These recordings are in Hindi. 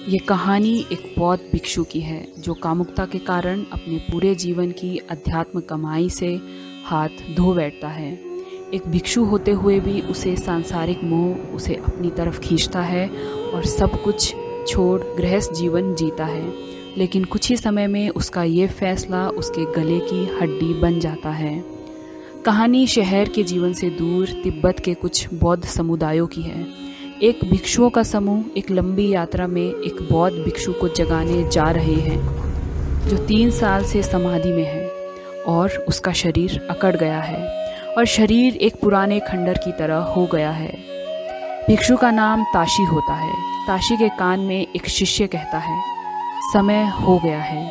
ये कहानी एक बौद्ध भिक्षु की है जो कामुकता के कारण अपने पूरे जीवन की अध्यात्म कमाई से हाथ धो बैठता है। एक भिक्षु होते हुए भी उसे सांसारिक मोह उसे अपनी तरफ खींचता है और सब कुछ छोड़ गृहस्थ जीवन जीता है। लेकिन कुछ ही समय में उसका ये फैसला उसके गले की हड्डी बन जाता है। कहानी शहर के जीवन से दूर तिब्बत के कुछ बौद्ध समुदायों की है। एक भिक्षुओं का समूह एक लंबी यात्रा में एक बौद्ध भिक्षु को जगाने जा रहे हैं जो 3 साल से समाधि में है और उसका शरीर अकड़ गया है और शरीर एक पुराने खंडर की तरह हो गया है। भिक्षु का नाम ताशी होता है। ताशी के कान में एक शिष्य कहता है, समय हो गया है।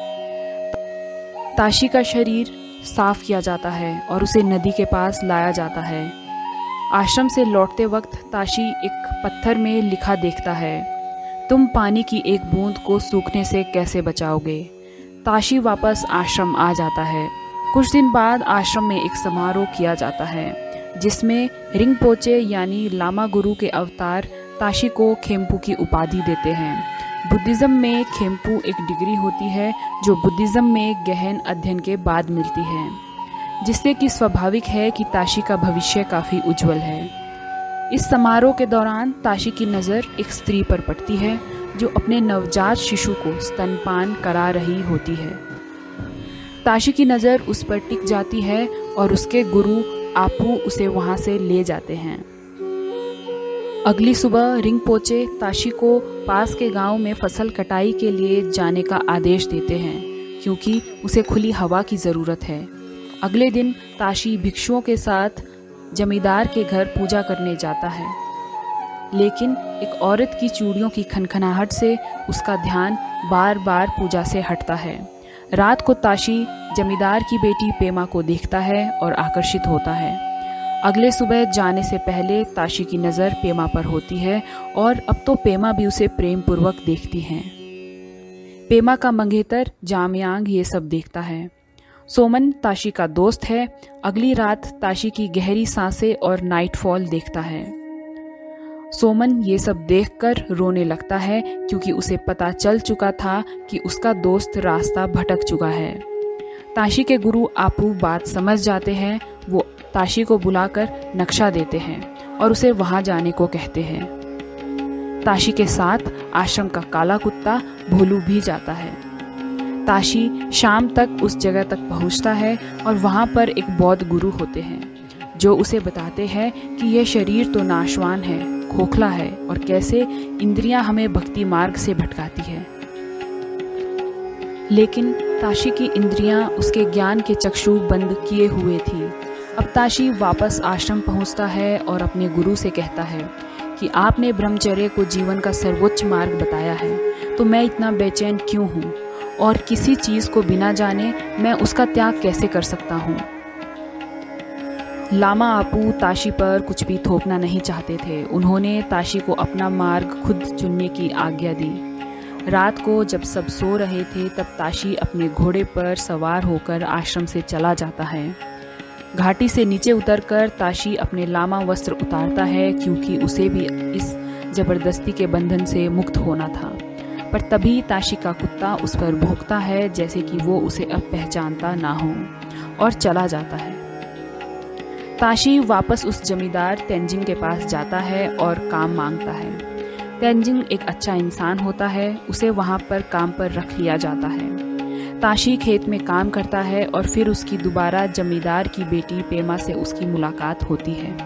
ताशी का शरीर साफ किया जाता है और उसे नदी के पास लाया जाता है। आश्रम से लौटते वक्त ताशी एक पत्थर में लिखा देखता है, तुम पानी की एक बूंद को सूखने से कैसे बचाओगे। ताशी वापस आश्रम आ जाता है। कुछ दिन बाद आश्रम में एक समारोह किया जाता है जिसमें रिंपोचे यानी लामा गुरु के अवतार ताशी को खेम्पू की उपाधि देते हैं। बुद्धिज़्म में खेम्पू एक डिग्री होती है जो बुद्धिज़्म में गहन अध्ययन के बाद मिलती है, जिससे कि स्वाभाविक है कि ताशी का भविष्य काफ़ी उज्जवल है। इस समारोह के दौरान ताशी की नज़र एक स्त्री पर पड़ती है जो अपने नवजात शिशु को स्तनपान करा रही होती है। ताशी की नज़र उस पर टिक जाती है और उसके गुरु आपू उसे वहाँ से ले जाते हैं। अगली सुबह रिंपोचे ताशी को पास के गांव में फसल कटाई के लिए जाने का आदेश देते हैं क्योंकि उसे खुली हवा की ज़रूरत है। अगले दिन ताशी भिक्षुओं के साथ जमींदार के घर पूजा करने जाता है, लेकिन एक औरत की चूड़ियों की खनखनाहट से उसका ध्यान बार बार पूजा से हटता है। रात को ताशी जमींदार की बेटी पेमा को देखता है और आकर्षित होता है। अगले सुबह जाने से पहले ताशी की नज़र पेमा पर होती है और अब तो पेमा भी उसे प्रेम पूर्वक देखती हैं। पेमा का मंगेतर जामयांग ये सब देखता है। सोमन ताशी का दोस्त है। अगली रात ताशी की गहरी सांसें और नाइटफॉल देखता है। सोमन ये सब देखकर रोने लगता है क्योंकि उसे पता चल चुका था कि उसका दोस्त रास्ता भटक चुका है। ताशी के गुरु आपू बात समझ जाते हैं। वो ताशी को बुलाकर नक्शा देते हैं और उसे वहां जाने को कहते हैं। ताशी के साथ आश्रम का काला कुत्ता भोलू भी जाता है। ताशी शाम तक उस जगह तक पहुंचता है और वहां पर एक बौद्ध गुरु होते हैं जो उसे बताते हैं कि यह शरीर तो नाशवान है, खोखला है और कैसे इंद्रियां हमें भक्ति मार्ग से भटकाती है। लेकिन ताशी की इंद्रियां उसके ज्ञान के चक्षु बंद किए हुए थी। अब ताशी वापस आश्रम पहुंचता है और अपने गुरु से कहता है कि आपने ब्रह्मचर्य को जीवन का सर्वोच्च मार्ग बताया है, तो मैं इतना बेचैन क्यों हूँ और किसी चीज़ को बिना जाने मैं उसका त्याग कैसे कर सकता हूँ। लामा आपू ताशी पर कुछ भी थोपना नहीं चाहते थे। उन्होंने ताशी को अपना मार्ग खुद चुनने की आज्ञा दी। रात को जब सब सो रहे थे तब ताशी अपने घोड़े पर सवार होकर आश्रम से चला जाता है। घाटी से नीचे उतरकर ताशी अपने लामा वस्त्र उतारता है क्योंकि उसे भी इस जबरदस्ती के बंधन से मुक्त होना था। पर तभी ताशी का कुत्ता उस पर भौंकता है जैसे कि वो उसे अब पहचानता ना हो और चला जाता है। ताशी वापस उस जमींदार तेंजिंग के पास जाता है और काम मांगता है। तेंजिंग एक अच्छा इंसान होता है। उसे वहाँ पर काम पर रख लिया जाता है। ताशी खेत में काम करता है और फिर उसकी दोबारा जमींदार की बेटी पेमा से उसकी मुलाकात होती है।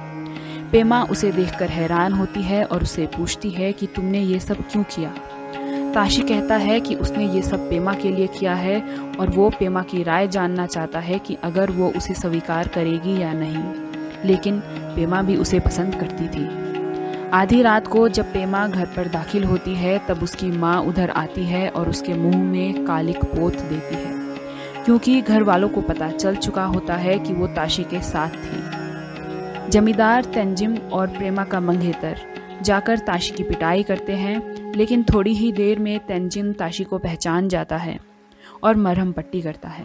पेमा उसे देखकर हैरान होती है और उसे पूछती है कि तुमने ये सब क्यों किया। ताशी कहता है कि उसने ये सब पेमा के लिए किया है और वो पेमा की राय जानना चाहता है कि अगर वो उसे स्वीकार करेगी या नहीं। लेकिन पेमा भी उसे पसंद करती थी। आधी रात को जब पेमा घर पर दाखिल होती है तब उसकी माँ उधर आती है और उसके मुंह में कालिक पोत देती है क्योंकि घर वालों को पता चल चुका होता है कि वो ताशी के साथ थी। जमींदार तेंजिम और पेमा का मंगेतर जाकर ताशी की पिटाई करते हैं, लेकिन थोड़ी ही देर में तेंजिम ताशी को पहचान जाता है और मरहम पट्टी करता है।